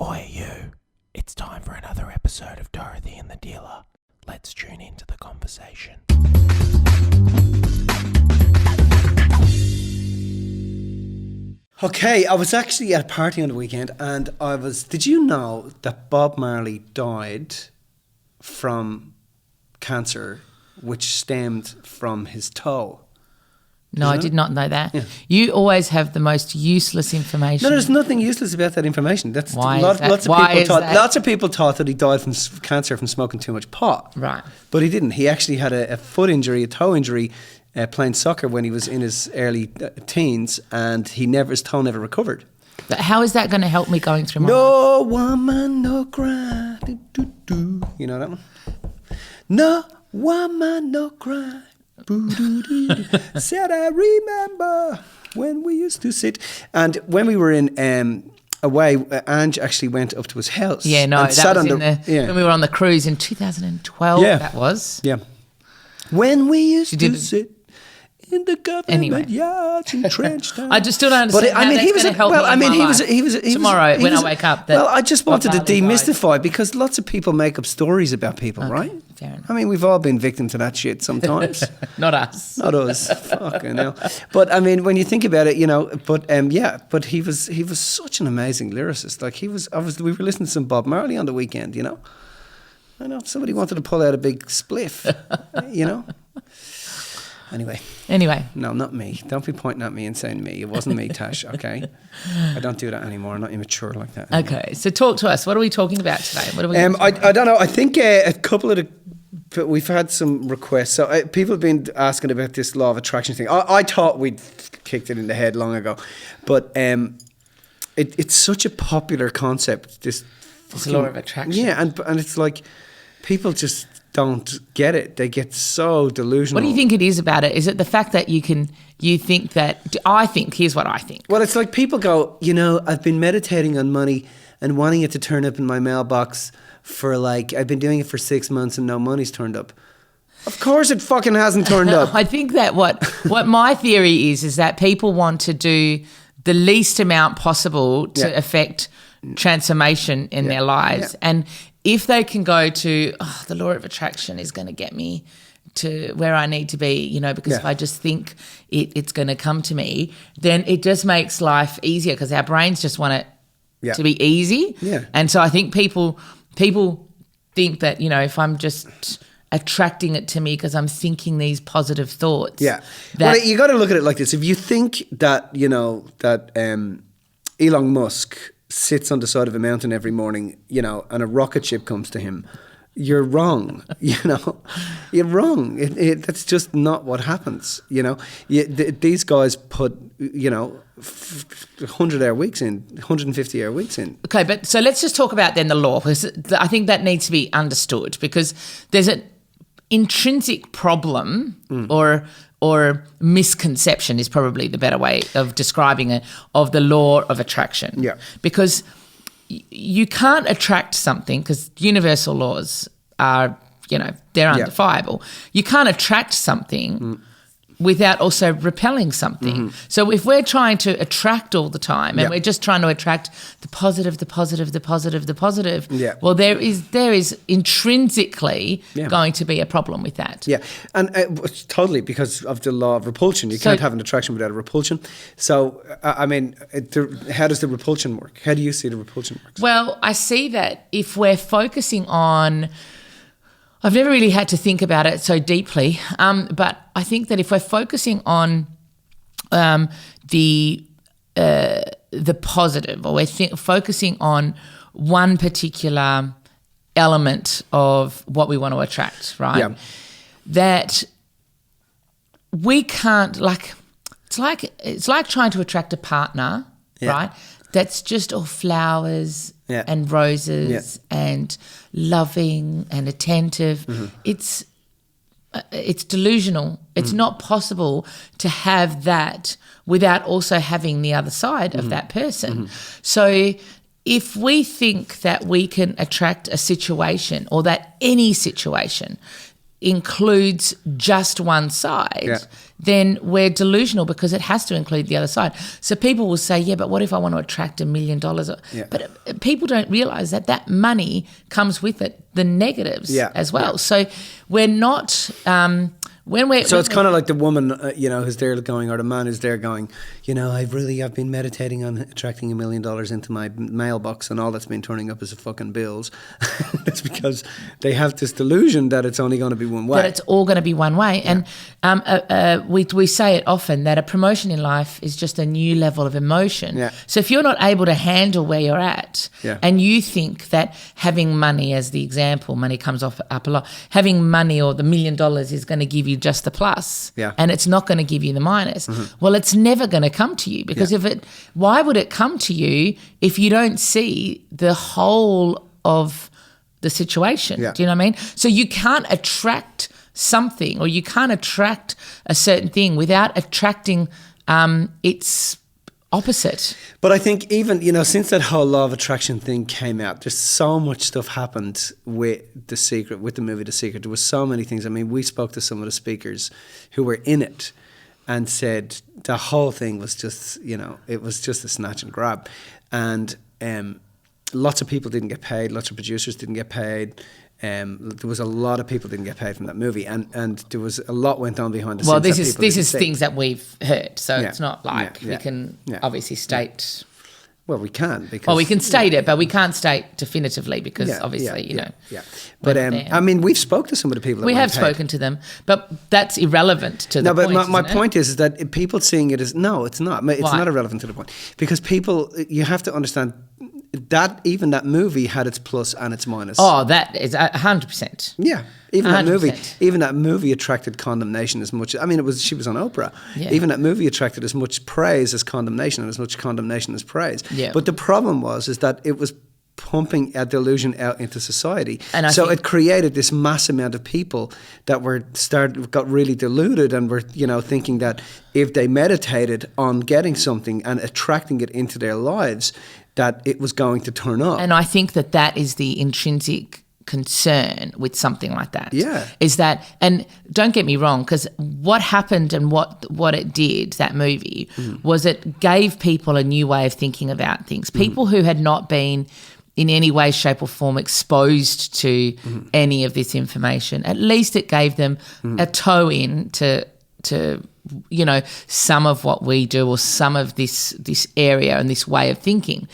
Oi, you. It's time for another episode of Dorothy and the Dealer. Let's tune into the conversation. Okay, I was actually at a party on the weekend and did you know that Bob Marley died from cancer which stemmed from his toe? No, I did not know that. Yeah. You always have the most useless information. No, there's nothing useless about that information. That's Why lots of people thought that he died from cancer from smoking too much pot. Right. But he didn't. He actually had a foot injury, a toe injury, playing soccer when he was in his early teens, and his toe never recovered. But how is that going to help me going through my life? No woman, no cry. Do, do, do. You know that one? No woman, no cry. Said I remember when we used to sit. And when we were in away, Ange actually went up to his house. Yeah, no, that was when we were on the cruise in 2012. Yeah. That was. Yeah. When we used to sit in the government yards in Trenchtown. I just still don't understand. But he was going to help me tomorrow when I wake up. Well, I just wanted to demystify because lots of people make up stories about people, right? Fair enough. I mean, we've all been victim to that shit sometimes. Not us. Not us. Fucking hell. But I mean, when you think about it, but he was such an amazing lyricist. Like we were listening to some Bob Marley on the weekend, you know. I know somebody wanted to pull out a big spliff, you know. Anyway. No, not me. Don't be pointing at me and saying me. It wasn't me, Tash, okay? I don't do that anymore. I'm not immature like that anymore. Okay, so talk to us. What are we talking about today? I don't know. I think a couple of we've had some requests. So people have been asking about this law of attraction thing. I thought we'd kicked it in the head long ago. But it's such a popular concept, this law of attraction. Yeah, and it's like people just don't get it. They get so delusional. What do you think it is about it? Is it the fact that here's what I think. Well, it's like people go, I've been meditating on money and wanting it to turn up in my mailbox I've been doing it for 6 months and no money's turned up. Of course it fucking hasn't turned up. I think that what my theory is that people want to do the least amount possible to affect transformation in their lives. Yeah. And if they can go to, the law of attraction is going to get me to where I need to be, because if I just think it's going to come to me, then it just makes life easier because our brains just want it to be easy. Yeah. And so I think people think that, if I'm just attracting it to me because I'm thinking these positive thoughts. Yeah. Well, you got to look at it like this. If you think that, Elon Musk sits on the side of a mountain every morning, and a rocket ship comes to him, you're wrong. You're wrong. That's just not what happens. These guys put 100-hour weeks in, 150-hour weeks in. Okay, but so let's just talk about then the law, because I think that needs to be understood, because there's an intrinsic problem or misconception is probably the better way of describing it, of the law of attraction. Yeah. Because you can't attract something, because universal laws are, they're undefiable. You can't attract something without also repelling something. Mm-hmm. So if we're trying to attract all the time and we're just trying to attract the positive, well, there is intrinsically going to be a problem with that. Yeah, and totally, because of the law of repulsion. You can't have an attraction without a repulsion. So, how does the repulsion work? How do you see the repulsion work? Well, I see that if we're focusing on... I've never really had to think about it so deeply, but I think that if we're focusing on the positive, or we're focusing on one particular element of what we want to attract, right? Yeah. That we can't, it's like trying to attract a partner, right? That's just all flowers and roses and loving and attentive. Mm-hmm. It's delusional. It's not possible to have that without also having the other side of that person. Mm-hmm. So if we think that we can attract a situation, or that any situation includes just one side, then we're delusional because it has to include the other side. So people will say, yeah, but what if I want to attract $1 million? But people don't realise that money comes with it, the negatives as well. So we're not... it's kind of like the woman, who's there going, or the man who's there going, I've been meditating on attracting $1 million into my mailbox, and all that's been turning up is fucking bills. That's because they have this delusion that it's only going to be one way. That it's all going to be one way. Yeah. And we say it often that a promotion in life is just a new level of emotion. Yeah. So if you're not able to handle where you're at, and you think that having money, as the example, money comes up a lot, having money or the $1 million is going to give you just the plus, and it's not going to give you the minus. Well, it's never going to come to you because why would it come to you if you don't see the whole of the situation? Do you know what I mean? So you can't attract something, or you can't attract a certain thing without attracting its opposite. But I think even, since that whole law of attraction thing came out, there's so much stuff happened with the movie The Secret. There was so many things. I mean, we spoke to some of the speakers who were in it and said the whole thing was just, it was just a snatch and grab. And lots of people didn't get paid. Lots of producers didn't get paid. There was a lot of people didn't get paid from that movie, and there was a lot went on behind the scenes. Well, this is things that we've heard, so it's not like we can obviously state. Well, we can because we can state it, but we can't state definitively because obviously But I mean, we've spoke to some of the people. We have spoken to them, but that's irrelevant to the point. No, but my point is that people seeing it as it's not. It's not irrelevant to the point because people. You have to understand that even that movie had its plus and its minus. Oh, that is 100%. Yeah, even 100%. that movie attracted condemnation as much. I mean, she was on Oprah. Yeah. Even that movie attracted as much praise as condemnation, and as much condemnation as praise. Yeah. But the problem is that it was pumping a delusion out into society, and so it created this mass amount of people that got really deluded and were thinking that if they meditated on getting something and attracting it into their lives, that it was going to turn up. And I think that is the intrinsic concern with something like that. Yeah. Is that, and don't get me wrong, because what happened and what it did, that movie, was it gave people a new way of thinking about things. People who had not been in any way, shape or form exposed to any of this information, at least it gave them a toe in to some of what we do, or some of this area and this way of thinking.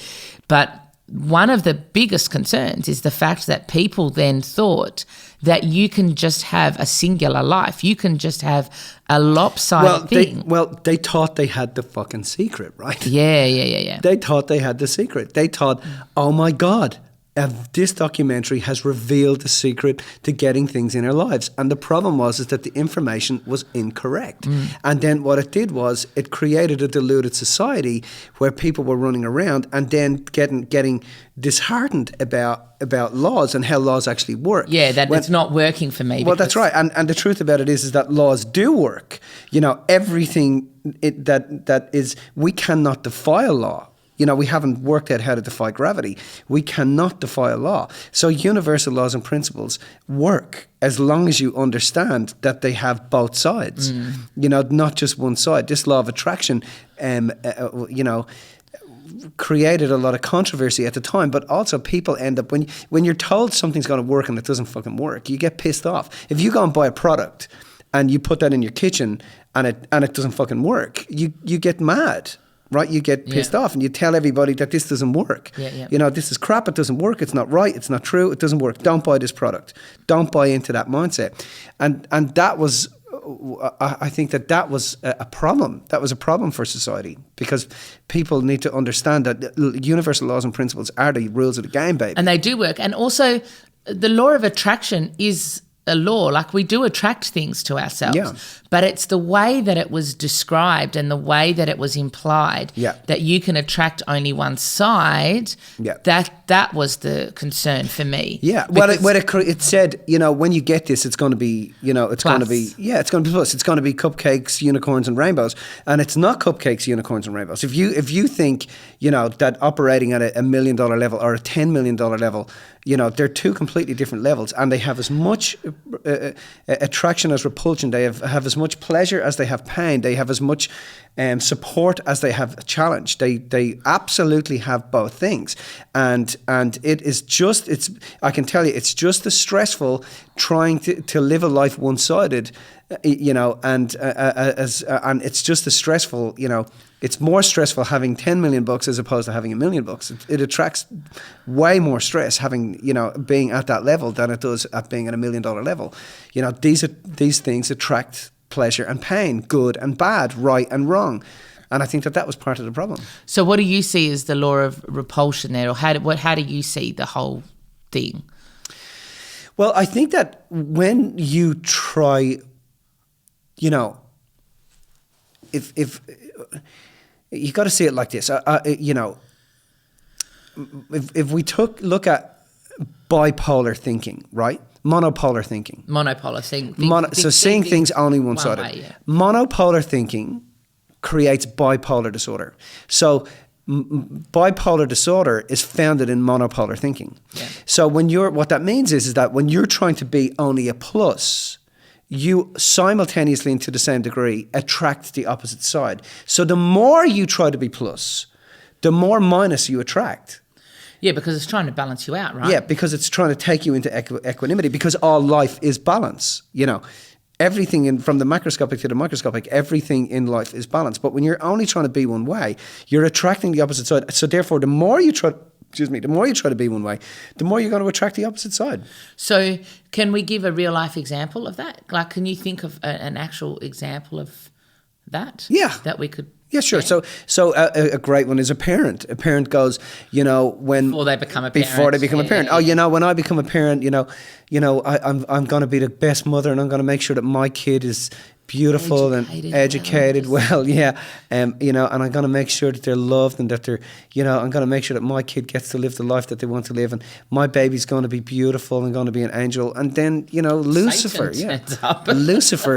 But one of the biggest concerns is the fact that people then thought that you can just have a singular life. You can just have a lopsided thing. They thought they had the fucking secret, right? Yeah. They thought they had the secret. They thought, oh my God, this documentary has revealed the secret to getting things in our lives. And the problem is that the information was incorrect. And then what it did was it created a deluded society where people were running around and then getting disheartened about laws and how laws actually work. Yeah, it's not working for me. Well, that's right. And the truth about it is that laws do work. Everything that is, we cannot defy a law. We haven't worked out how to defy gravity. We cannot defy a law. So universal laws and principles work as long as you understand that they have both sides. Not just one side. This law of attraction, created a lot of controversy at the time, but also people end up, when you're told something's going to work and it doesn't fucking work, you get pissed off. If you go and buy a product and you put that in your kitchen and it doesn't fucking work, you get mad. Right, you get pissed off and you tell everybody that this doesn't work. This is crap, it doesn't work, it's not right, it's not true, it doesn't work. Don't buy this product. Don't buy into that mindset. And that was, I think that was a problem. That was a problem for society because people need to understand that universal laws and principles are the rules of the game, baby. And they do work. And also the law of attraction is a law. Like, we do attract things to ourselves, but it's the way that it was described and the way that it was implied that you can attract only one side. That was the concern for me. It said, when you get this, it's going to be, it's going to be, it's going to be plus. It's going to be cupcakes, unicorns, and rainbows, and it's not cupcakes, unicorns, and rainbows. If you think that operating at a $1 million level or a $10 million level, they're two completely different levels, and they have as much attraction as repulsion. They have as much pleasure as they have pain. They have as much support as they have challenge. They absolutely have both things, and it is just I can tell you, it's just as stressful trying to live a life one-sided, and it's just as stressful, it's more stressful having 10 million bucks as opposed to having $1 million bucks. It attracts way more stress having, being at that level than it does at being at $1 million level. These things attract pleasure and pain, good and bad, right and wrong. And I think that was part of the problem. So what do you see as the law of repulsion there, or how do you see the whole thing? Well, I think that when you try, if you got to see it like this, if we look at bipolar thinking, right? Monopolar thinking. So seeing things only one-sided. Way, yeah. Monopolar thinking creates bipolar disorder. So bipolar disorder is founded in monopolar thinking. Yeah. So what that means is that when you're trying to be only a plus, you simultaneously and to the same degree attract the opposite side. So the more you try to be plus, the more minus you attract. Yeah, because it's trying to balance you out, right? Yeah, because it's trying to take you into equanimity, because all life is balance. Everything from the macroscopic to the microscopic, everything in life is balance. But when you're only trying to be one way, you're attracting the opposite side. So therefore, the more you try to be one way, the more you're going to attract the opposite side. So can we give a real life example of that? Like, can you think of an actual example of that? Yeah. That we could... Yeah, sure. Yeah. So a great one is a parent. A parent goes, when before they become a parent. When I become a parent, I'm going to be the best mother, and I'm going to make sure that my kid is beautiful and educated well, and I'm going to make sure that they're loved, and that they're, I'm going to make sure that my kid gets to live the life that they want to live, and my baby's going to be beautiful and going to be an angel. And then, Lucifer,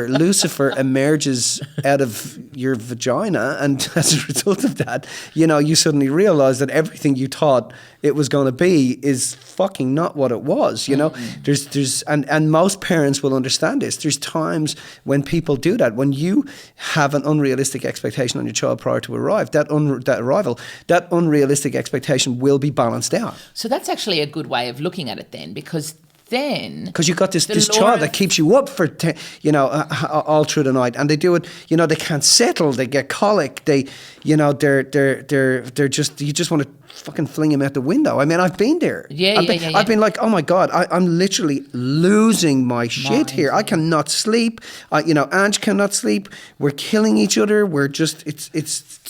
Lucifer emerges out of your vagina, and as a result of that, you suddenly realize that everything you thought it was going to be is fucking not what it was. There's and most parents will understand this. There's times when people do that, when you have an unrealistic expectation on your child prior to arrive, that unrealistic expectation will be balanced out. So that's actually a good way of looking at it then, because you've got this child that keeps you up for all through the night, and they do it. They can't settle. They get colic. They're just, you just want to fucking fling him out the window. I mean, I've been there. I've been like, oh my God, I'm literally losing my shit here. I cannot sleep. Ange cannot sleep. We're killing each other. We're just, it's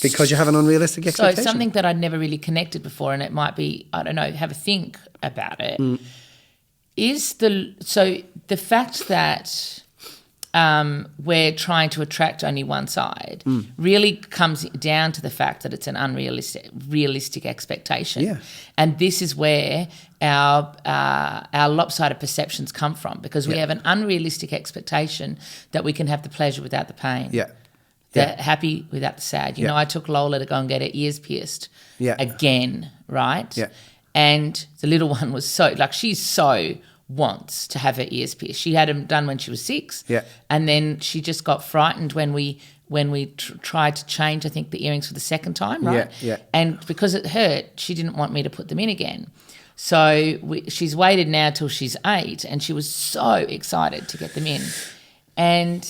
because you have an unrealistic expectation. So something that I'd never really connected before, and it might be, I don't know, have a think about it. Is the fact that we're trying to attract only one side really comes down to the fact that it's an realistic expectation. Yeah. And this is where our lopsided perceptions come from, because we have an unrealistic expectation that we can have the pleasure without the pain. Yeah. The happy without the sad. I took Lola to go and get her ears pierced again, right? Yeah. And the little one was she wants to have her ears pierced. She had them done when she was 6. Yeah. And then she just got frightened when we tried to change, I think, the earrings for the second time, right? Yeah. And because it hurt, she didn't want me to put them in again. So she's waited now till she's 8, and she was so excited to get them in. And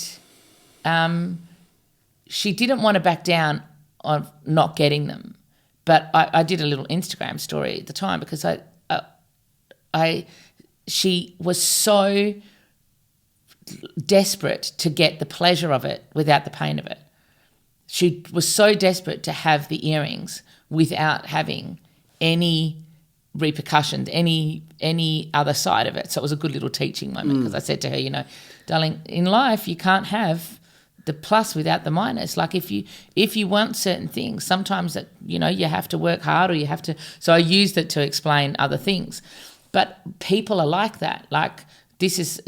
she didn't want to back down on not getting them. But I did a little Instagram story at the time, because she was so desperate to get the pleasure of it without the pain of it. She was so desperate to have the earrings without having any repercussions, any other side of it. So it was a good little teaching moment, because I said to her, darling, in life you can't have the plus without the minus. Like if you want certain things, sometimes that you have to work hard, or you have to. So I used it to explain other things, but people are like that. Like this is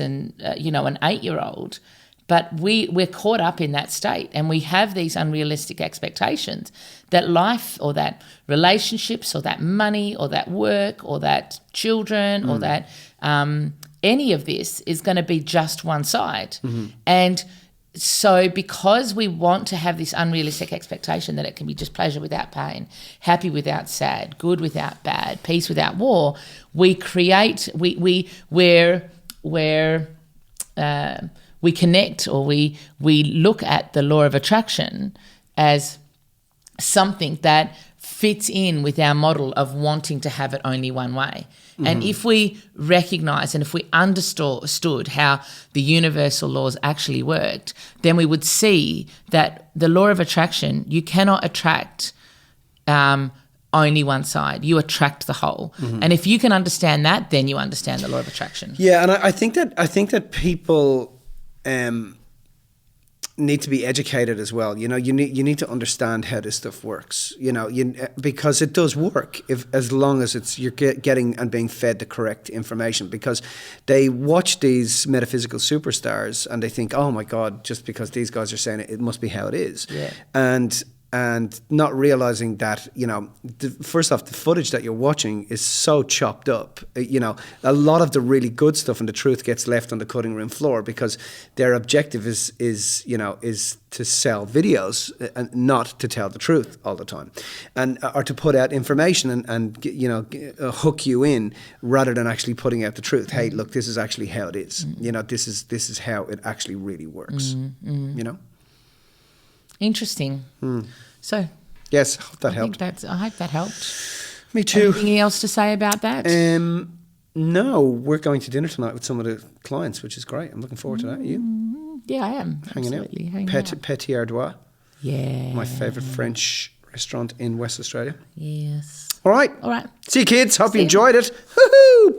an 8-year-old But we're caught up in that state, and we have these unrealistic expectations that life or that relationships or that money or that work or that children or that any of this is going to be just one side. And so because we want to have this unrealistic expectation that it can be just pleasure without pain, happy without sad, good without bad, peace without war, we create, we connect, or we look at the law of attraction as something that fits in with our model of wanting to have it only one way. And if we recognize and if we understood how the universal laws actually worked, then we would see that the law of attraction, you cannot attract only one side. You attract the whole. And if you can understand that, then you understand the law of attraction. Yeah, and I think that people need to be educated as well. You know, you need to understand how this stuff works. You know, because it does work as long as you're getting and being fed the correct information. Because they watch these metaphysical superstars and they think, oh my God, just because these guys are saying it, it must be how it is. Yeah. And not realizing that, you know, first off, the footage that you're watching is so chopped up. You know, a lot of the really good stuff and the truth gets left on the cutting room floor because their objective is to sell videos and not to tell the truth all the time, and or to put out information and you know, hook you in rather than actually putting out the truth. Hey, look, this is actually how it is. You know, this is how it actually really works. You know. Interesting. So, yes, I hope that helped. I hope that helped. Me too. Anything else to say about that? No, we're going to dinner tonight with some of the clients, which is great. I'm looking forward to that. You? Yeah, I am. Hanging Absolutely. out. Hanging out. Petit Ardois. Yeah. My favourite French restaurant in West Australia. Yes. All right. All right. See you, kids. Hope See you you. enjoyed it. Woohoo!